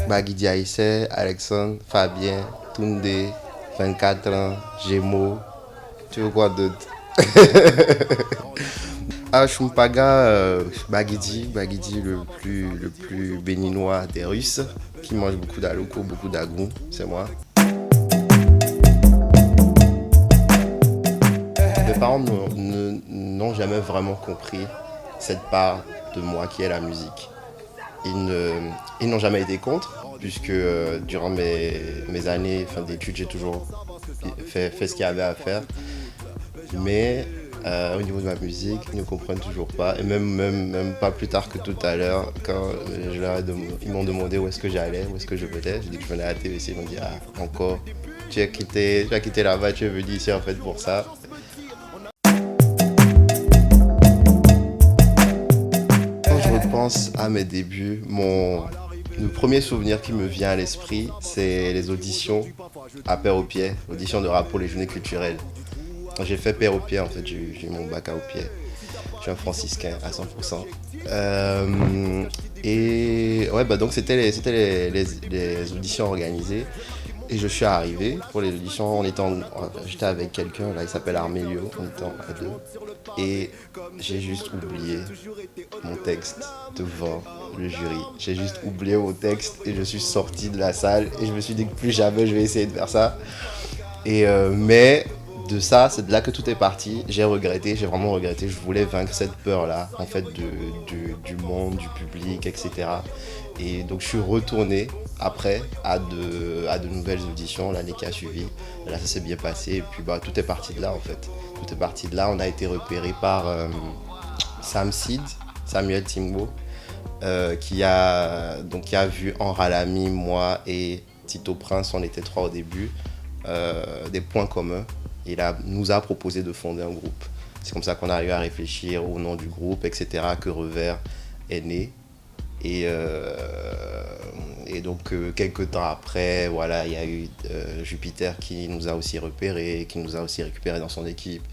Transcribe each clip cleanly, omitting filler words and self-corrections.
Bagidi Aïssé, Alexandre, Fabien, Toundé, 24 ans, Gémeaux, tu veux quoi d'autre? Chumpaga, Bagidi le plus béninois des Russes, qui mange beaucoup d'aloko, beaucoup d'agrou, c'est moi. Mes parents n'ont jamais vraiment compris cette part de moi qui est la musique. Ils n'ont jamais été contre, puisque durant mes années d'études, j'ai toujours fait ce qu'il y avait à faire. Mais au niveau de ma musique, ils ne comprennent toujours pas. Et même pas plus tard que tout à l'heure, quand ils m'ont demandé où est-ce que j'allais, où est-ce que je venais, j'ai dit que je venais à la TVC. Ils m'ont dit, ah, encore, tu as quitté là-bas, tu es venu ici en fait pour ça. Quand je repense à mes débuts, le premier souvenir qui me vient à l'esprit, c'est les auditions à Père au Pied, auditions de rap pour les journées culturelles. J'ai fait Père au Pied, en fait, j'ai eu mon bac au pied. Je suis un franciscain à 100%. Et ouais, donc c'était les auditions organisées. Et je suis arrivé pour les auditions, j'étais avec quelqu'un, là, il s'appelle Armélio, on était à deux. Et j'ai juste oublié mon texte devant le jury. J'ai juste oublié mon texte et je suis sorti de la salle et je me suis dit que plus jamais je vais essayer de faire ça. Mais de ça, c'est de là que tout est parti. J'ai vraiment regretté. Je voulais vaincre cette peur-là, en fait, du monde, du public, etc. Et donc je suis retourné après à de nouvelles auditions l'année qui a suivi. Là, ça s'est bien passé et puis tout est parti de là, en fait. Tout est parti de là. On a été repéré par Samuel Timbo, qui a vu en Ralami, moi et Tito Prince, on était trois au début, des points communs. Nous a proposé de fonder un groupe. C'est comme ça qu'on arrive à réfléchir au nom du groupe, etc., que Revers est né. Et donc, quelques temps après, voilà, il y a eu Jupiter qui nous a aussi repérés, qui nous a aussi récupérés dans son équipe,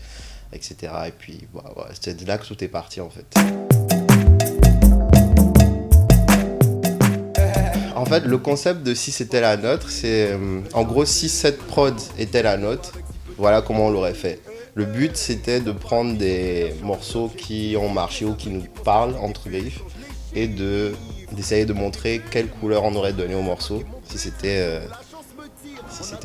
etc. Et puis, voilà, c'est de là que tout est parti, en fait. En fait, le concept de Si c'était la nôtre, c'est en gros, si cette prod était la nôtre, voilà comment on l'aurait fait. Le but, c'était de prendre des morceaux qui ont marché ou qui nous parlent, entre griffes, et d'essayer de montrer quelle couleur on aurait donné au morceau si c'était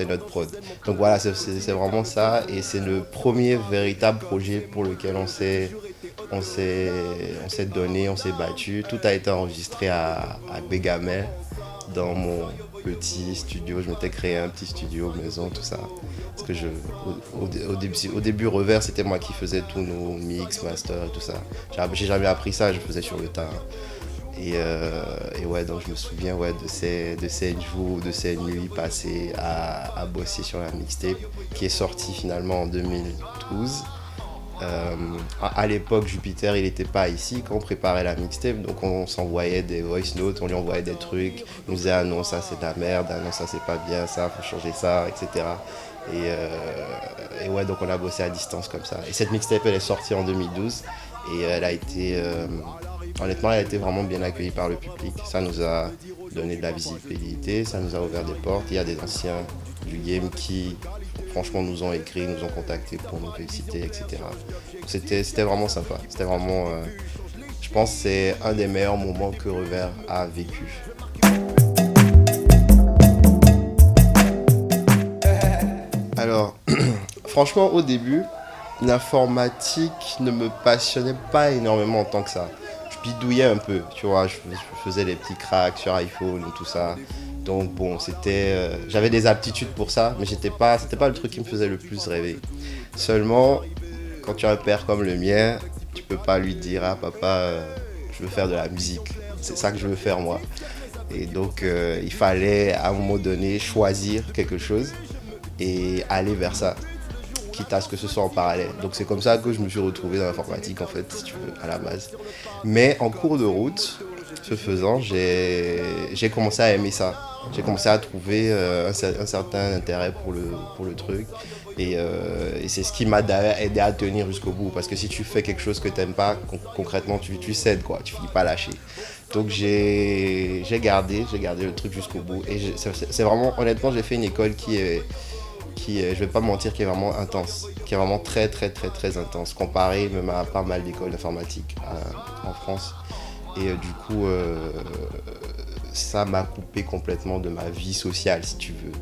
notre prod. Donc voilà, c'est vraiment ça, et c'est le premier véritable projet pour lequel on s'est donné, on s'est battu. Tout a été enregistré à Bégamel, dans mon petit studio. Je m'étais créé un petit studio maison, tout ça. Parce que au début, Revers, c'était moi qui faisais tous nos mix, master et tout ça. J'ai jamais appris ça, je faisais sur le tas. Et ouais, donc je me souviens de ces jours, de ces nuits passées à bosser sur la mixtape qui est sortie finalement en 2012. À l'époque, Jupiter, il n'était pas ici quand on préparait la mixtape, donc on s'envoyait des voice notes, on lui envoyait des trucs, il nous disait ah non, ça c'est de la merde, ah non, ça c'est pas bien, ça faut changer ça, etc. Et ouais, donc on a bossé à distance comme ça. Et cette mixtape, elle est sortie en 2012 et elle a été, honnêtement, elle a été vraiment bien accueillie par le public. Ça nous a donné de la visibilité, ça nous a ouvert des portes. Il y a des anciens du game qui franchement nous ont écrit, nous ont contactés pour nous féliciter, etc. C'était vraiment sympa. C'était vraiment, je pense que c'est un des meilleurs moments que Revers a vécu. Alors, franchement, au début, l'informatique ne me passionnait pas énormément en tant que ça. Je bidouillais un peu, tu vois, je faisais des petits cracks sur iPhone et tout ça. Donc bon, j'avais des aptitudes pour ça, mais c'était pas le truc qui me faisait le plus rêver. Seulement, quand tu as un père comme le mien, tu peux pas lui dire ah papa, je veux faire de la musique. C'est ça que je veux faire moi. Et donc il fallait à un moment donné choisir quelque chose et aller vers ça, quitte à ce que ce soit en parallèle. Donc c'est comme ça que je me suis retrouvé dans l'informatique en fait, si tu veux, à la base. Mais en cours de route, ce faisant, j'ai commencé à aimer ça. J'ai commencé à trouver un certain intérêt pour le truc. Et c'est ce qui m'a d'ailleurs aidé à tenir jusqu'au bout. Parce que si tu fais quelque chose que tu n'aimes pas, concrètement, tu cèdes, quoi. Tu finis pas lâcher. Donc j'ai gardé le truc jusqu'au bout. Et c'est vraiment, honnêtement, j'ai fait une école je vais pas mentir, qui est vraiment intense. Qui est vraiment très, très, très, très intense. Comparé même à pas mal d'écoles d'informatique en France. Et du coup, ça m'a coupé complètement de ma vie sociale, si tu veux.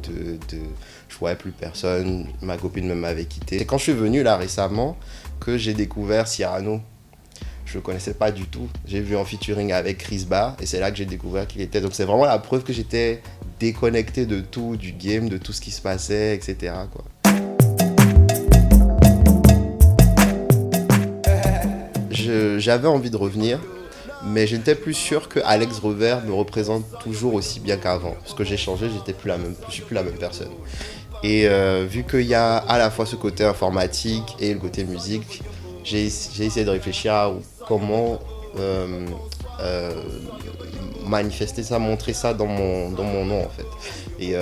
Je voyais plus personne, ma copine même m'avait quitté. C'est quand je suis venu là récemment que j'ai découvert Cyrano. Je ne le connaissais pas du tout. J'ai vu en featuring avec Chris Ba et c'est là que j'ai découvert qui il était. Donc c'est vraiment la preuve que j'étais déconnecté de tout, du game, de tout ce qui se passait, etc., quoi. J'avais envie de revenir, mais je n'étais plus sûr que Alex Revers me représente toujours aussi bien qu'avant. Parce que j'ai changé, je suis plus la même personne. Et vu qu'il y a à la fois ce côté informatique et le côté musique, j'ai essayé de réfléchir à comment manifester ça, montrer ça dans mon nom en fait. Et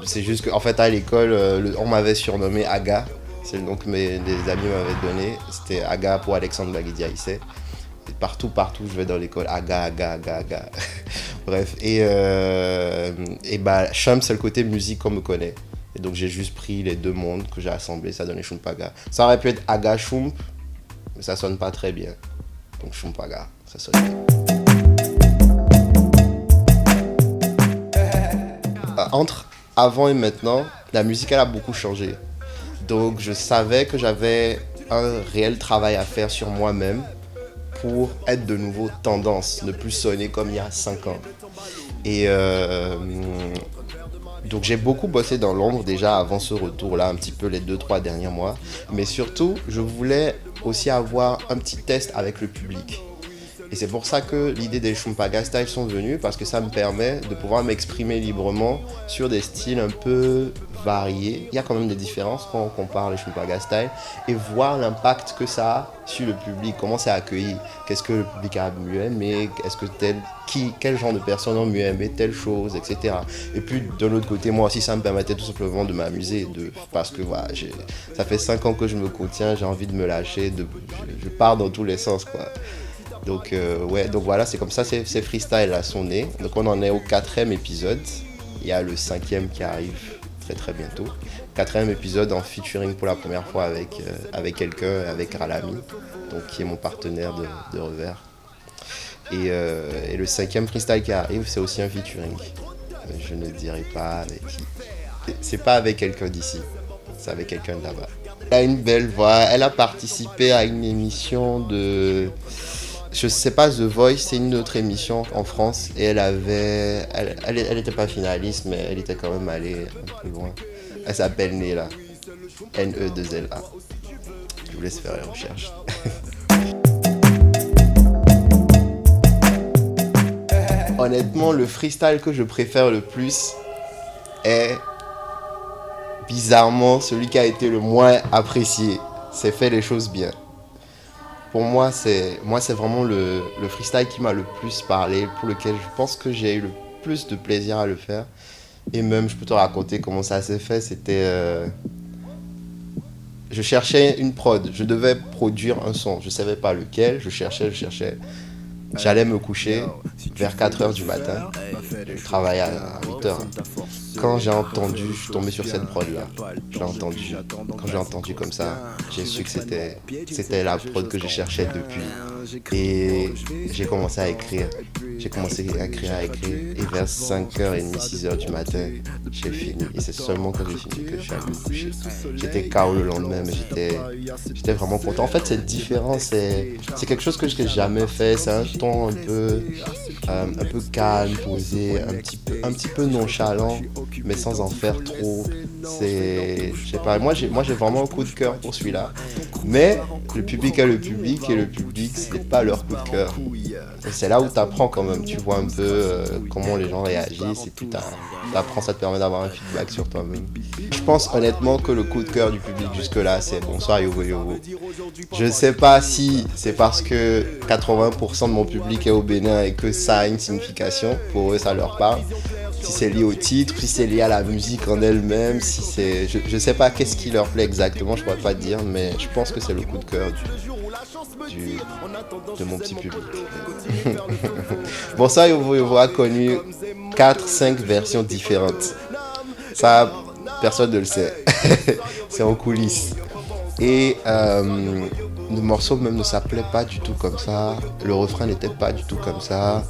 c'est juste qu'en fait à l'école, on m'avait surnommé Aga. C'est le nom que mes amis m'avaient donné. C'était Aga pour Alexandre Baguidiaïsé. Partout, je vais dans l'école, Aga. Bref, et bah, Chum, c'est le côté musique qu'on me connaît. Et donc j'ai juste pris les deux mondes que j'ai assemblés, ça donnait Chumpaga. Ça aurait pu être Aga Chump, mais ça sonne pas très bien. Donc Chumpaga, ça sonne bien. Entre avant et maintenant, la musique elle a beaucoup changé. Donc je savais que j'avais un réel travail à faire sur moi-même pour être de nouveau tendance, ne plus sonner comme il y a 5 ans. Et donc j'ai beaucoup bossé dans l'ombre déjà avant ce retour-là, un petit peu les 2-3 derniers mois. Mais surtout, je voulais aussi avoir un petit test avec le public. Et c'est pour ça que l'idée des Chumpaga Style sont venues, parce que ça me permet de pouvoir m'exprimer librement sur des styles un peu variés. Il y a quand même des différences quand on compare les Chumpaga Style et voir l'impact que ça a sur le public, comment c'est accueilli, qu'est-ce que le public a mieux aimé, est-ce que quel genre de personnes ont mieux aimé telle chose, etc. Et puis de l'autre côté, moi aussi ça me permettait tout simplement de m'amuser, parce que voilà, ça fait 5 ans que je me contiens, j'ai envie de me lâcher, je pars dans tous les sens, quoi. Donc voilà, c'est comme ça, ces freestyles là sont nés. Donc on en est au 4e épisode. Il y a le 5e qui arrive très très bientôt. 4e épisode en featuring pour la première fois avec quelqu'un, avec Ralami, donc qui est mon partenaire de Revers. Et le 5e freestyle qui arrive, c'est aussi un featuring. Je ne dirai pas avec qui. C'est pas avec quelqu'un d'ici, c'est avec quelqu'un de là-bas. Elle a une belle voix, elle a participé à une émission de... Je sais pas, The Voice, c'est une autre émission en France et elle était pas finaliste, mais elle était quand même allée un peu loin. Elle s'appelle Nela, N-E-2-L-A. Je vous laisse faire les recherches. Honnêtement, le freestyle que je préfère le plus est bizarrement celui qui a été le moins apprécié. C'est Fait les choses bien. Pour moi, c'est vraiment le freestyle qui m'a le plus parlé, pour lequel je pense que j'ai eu le plus de plaisir à le faire. Et même, je peux te raconter comment ça s'est fait. C'était... je cherchais une prod. Je devais produire un son. Je ne savais pas lequel. Je cherchais. J'allais me coucher vers 4h du matin. Je travaillais à 8h. Quand j'ai entendu, je suis tombé sur cette prod-là. Quand j'ai entendu comme ça, j'ai su que c'était la prod que je cherchais depuis. Et j'ai commencé à écrire. Et vers 5h30, 6h du matin, j'ai fini. Et c'est seulement quand j'ai fini que je suis allé me coucher. J'étais KO le lendemain, mais j'étais vraiment content. En fait, c'est différent. C'est quelque chose que je n'ai jamais fait. C'est un ton un peu calme, posé, un petit peu nonchalant, mais sans en faire trop. Je sais pas, moi j'ai vraiment un coup de cœur pour celui-là. Mais le public est le public et le public c'est pas leur coup de cœur. Et c'est là où tu apprends quand même, tu vois un peu comment les gens réagissent et tout. T'apprends, ça te permet d'avoir un feedback sur toi-même. Je pense honnêtement que le coup de cœur du public jusque-là c'est Bonsoir Yogo Yogo. Je sais pas si c'est parce que 80% de mon public est au Bénin et que ça a une signification, pour eux ça leur parle. Si c'est lié au titre, si c'est lié à la musique en elle-même, si c'est... Je sais pas qu'est-ce qui leur plaît exactement, je pourrais pas te dire, mais je pense que c'est le coup de cœur de mon petit public. Bonsoir Yovo Yovo a connu 4-5 versions différentes. Ça, personne ne le sait. C'est en coulisses. Et le morceau même ne s'appelait pas du tout comme ça. Le refrain n'était pas du tout comme ça.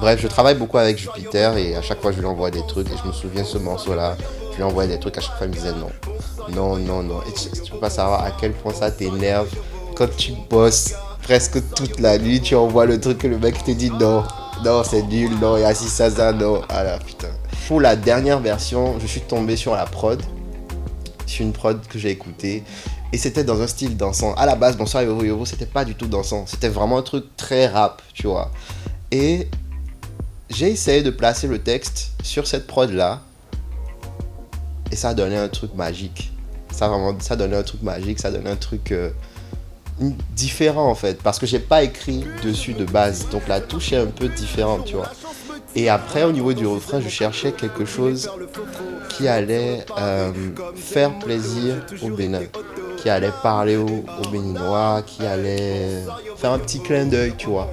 Bref, je travaille beaucoup avec Jupiter et à chaque fois je lui envoie des trucs. Et je me souviens de ce morceau-là. Je lui envoie des trucs, à chaque fois il me disait non. Non, non, non. Et tu peux pas savoir à quel point ça t'énerve quand tu bosses presque toute la nuit. Tu envoies le truc et le mec te dit non. Non, c'est nul. Non, il y a si ça, non. Ah là, putain. Pour la dernière version, je suis tombé sur la prod. Sur une prod que j'ai écoutée. Et c'était dans un style dansant. À la base, Bonsoir Yovo Yovo, c'était pas du tout dansant. C'était vraiment un truc très rap, tu vois. Et j'ai essayé de placer le texte sur cette prod-là. Et ça a donné un truc magique. Ça donnait un truc magique, ça donnait un truc différent en fait. Parce que j'ai pas écrit dessus de base. Donc la touche est un peu différente, tu vois. Et après, au niveau du refrain, je cherchais quelque chose qui allait faire plaisir au Bénin, qui allait parler aux Béninois, qui allait faire un petit clin d'œil, tu vois.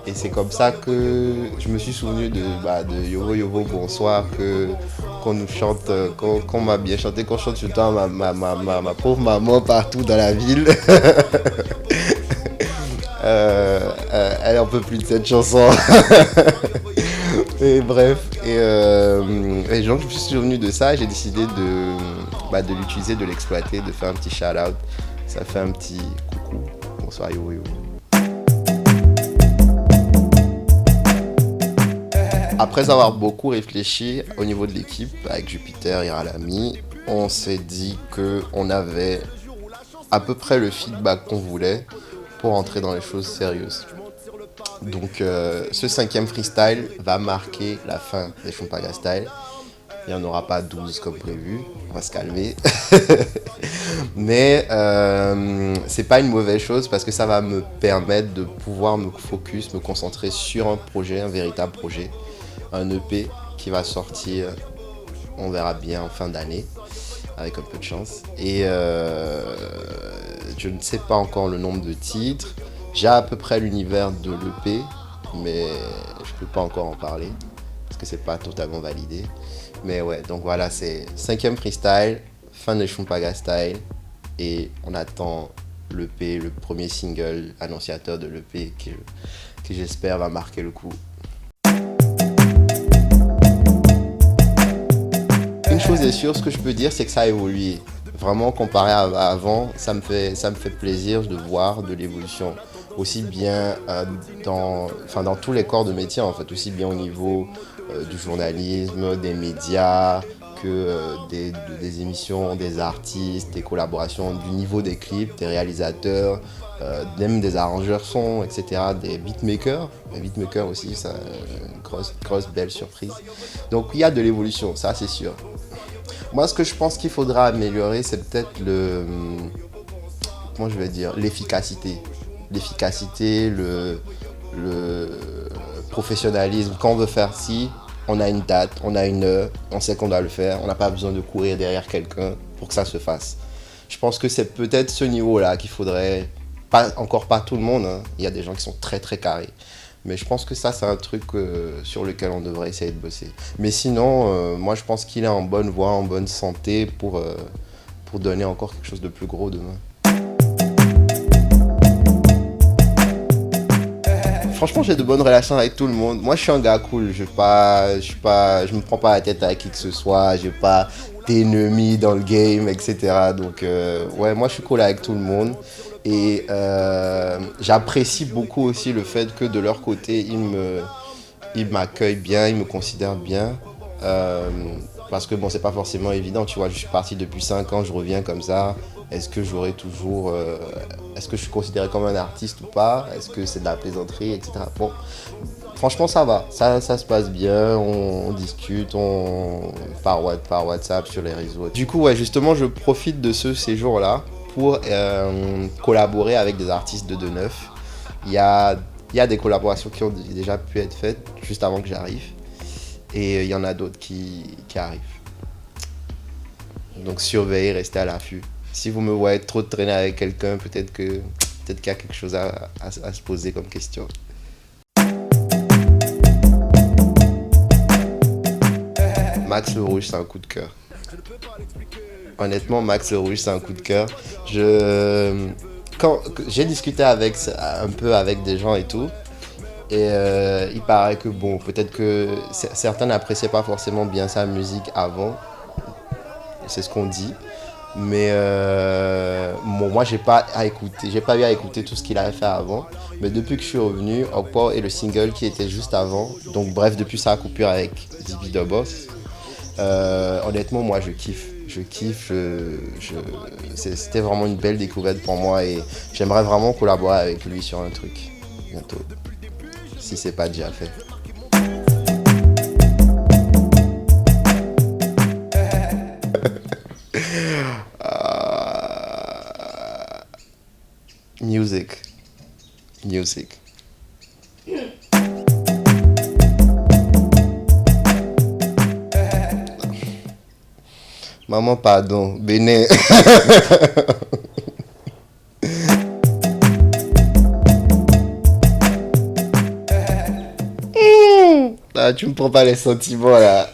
Et c'est comme ça que je me suis souvenu de Yovo Yovo Bonsoir, qu'on nous chante, qu'on m'a bien chanté, qu'on chante tout le temps ma pauvre maman partout dans la ville. Elle en peut plus de cette chanson. Et bref, et donc je me suis souvenu de ça, j'ai décidé de l'utiliser, de l'exploiter, de faire un petit shout-out. Ça fait un petit coucou, bonsoir Yovo Yovo. Après avoir beaucoup réfléchi au niveau de l'équipe, avec Jupiter et Ralami, on s'est dit qu'on avait à peu près le feedback qu'on voulait pour entrer dans les choses sérieuses. Donc ce 5e freestyle va marquer la fin des Chumpaga Style. Il n'y en aura pas 12 comme prévu, on va se calmer. Mais c'est pas une mauvaise chose parce que ça va me permettre de pouvoir me focus, me concentrer sur un projet, un véritable projet. Un EP qui va sortir, on verra bien en fin d'année, avec un peu de chance. Et je ne sais pas encore le nombre de titres. J'ai à peu près l'univers de l'EP, mais je peux pas encore en parler, parce que c'est pas totalement validé. Mais ouais, donc voilà, c'est 5e freestyle, fin de Chumpaga Style, et on attend l'EP, le premier single annonciateur de l'EP, que j'espère va marquer le coup. Une chose est sûre, ce que je peux dire, c'est que ça a évolué. Vraiment, comparé à avant, ça me fait plaisir de voir de l'évolution. Aussi bien dans tous les corps de métier, en fait, aussi bien au niveau du journalisme, des médias, que des émissions, des artistes, des collaborations, du niveau des clips, des réalisateurs, même des arrangeurs son, etc., des beatmakers. Les beatmakers aussi, c'est une grosse belle surprise. Donc il y a de l'évolution, ça c'est sûr. Moi, ce que je pense qu'il faudra améliorer, c'est peut-être l'efficacité. L'efficacité, le professionnalisme. Quand on veut faire ci, on a une date, on a une heure, on sait qu'on doit le faire. On n'a pas besoin de courir derrière quelqu'un pour que ça se fasse. Je pense que c'est peut-être ce niveau-là qu'il faudrait, encore pas tout le monde, hein. Il y a des gens qui sont très très carrés. Mais je pense que ça, c'est un truc sur lequel on devrait essayer de bosser. Mais sinon, moi, je pense qu'il est en bonne voie, en bonne santé pour donner encore quelque chose de plus gros demain. Franchement, j'ai de bonnes relations avec tout le monde. Moi, je suis un gars cool. Je me prends pas la tête avec qui que ce soit. J'ai pas d'ennemis dans le game, etc. Donc, ouais, moi, je suis cool avec tout le monde. Et j'apprécie beaucoup aussi le fait que de leur côté, ils m'accueillent bien, ils me considèrent bien. Parce que bon, c'est pas forcément évident, tu vois, je suis parti depuis 5 ans, je reviens comme ça. Est-ce que j'aurai toujours... est-ce que je suis considéré comme un artiste ou pas? Est-ce que c'est de la plaisanterie, etc. Bon, franchement, ça va, ça se passe bien, on discute, par WhatsApp, sur les réseaux. Du coup, ouais, justement, je profite de ce séjour-là pour collaborer avec des artistes de Neuf. Il y a des collaborations qui ont déjà pu être faites juste avant que j'arrive. Et il y en a d'autres qui arrivent. Donc surveillez, restez à l'affût. Si vous me voyez trop traîner avec quelqu'un, peut-être qu'il y a quelque chose à se poser comme question. Max Le Rouge, c'est un coup de cœur. Honnêtement, Max Le Rouge, c'est un coup de cœur. Quand j'ai discuté un peu avec des gens et tout, et il paraît que bon, peut-être que certains n'appréciaient pas forcément bien sa musique avant, c'est ce qu'on dit. Mais bon, moi, j'ai pas eu à écouter tout ce qu'il avait fait avant. Mais depuis que je suis revenu, Okpo est le single qui était juste avant. Donc bref, depuis sa coupure avec Dibi The Boss, honnêtement, moi, je kiffe. C'était vraiment une belle découverte pour moi et j'aimerais vraiment collaborer avec lui sur un truc bientôt, si c'est pas déjà fait. Music. Maman, pardon. Bénin. Là, tu me prends pas les sentiments, là.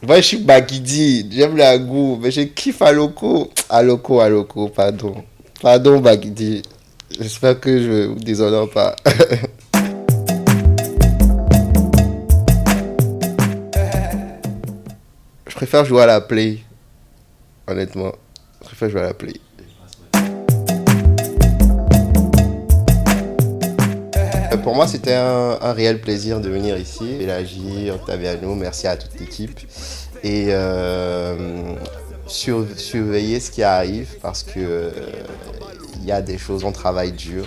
Moi, je suis Bakidi. J'aime la goût, mais je kiffe Aloko. Aloko, pardon. Pardon, Bakidi. J'espère que je vous déshonore pas. Je préfère jouer à la play. Honnêtement, je préfère jouer à la play. Pour moi, c'était un réel plaisir de venir ici. Elagi, Octaviano, merci à toute l'équipe. Et surveiller ce qui arrive parce que il y a des choses, on travaille dur.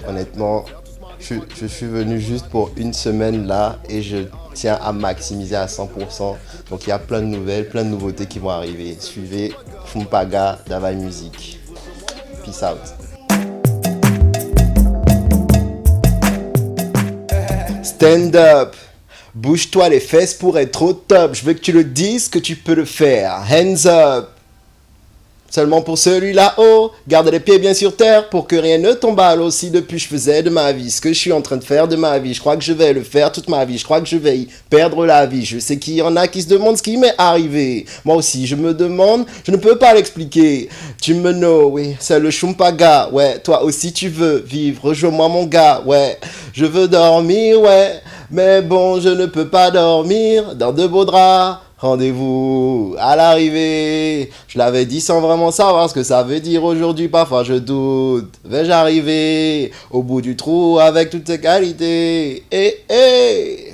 Honnêtement, je suis venu juste pour une semaine là et je tiens à maximiser à 100%. Donc il y a plein de nouvelles, plein de nouveautés qui vont arriver. Suivez Chumpaga, Davai Music. Peace out. Stand up. Bouge-toi les fesses pour être au top. Je veux que tu le dises, que tu peux le faire. Hands up. Seulement pour celui là-haut, garde les pieds bien sur terre pour que rien ne tombe à l'eau. Si depuis je faisais de ma vie ce que je suis en train de faire de ma vie, je crois que je vais le faire toute ma vie, je crois que je vais y perdre la vie. Je sais qu'il y en a qui se demandent ce qui m'est arrivé. Moi aussi je me demande, je ne peux pas l'expliquer. Tu me know, oui, c'est le Chumpaga, ouais, toi aussi tu veux vivre, rejoins-moi mon gars, ouais, je veux dormir, ouais, mais bon je ne peux pas dormir dans de beaux draps. Rendez-vous à l'arrivée. Je l'avais dit sans vraiment savoir ce que ça veut dire aujourd'hui. Parfois je doute. Vais-je arriver au bout du trou avec toutes ces qualités? Eh, eh.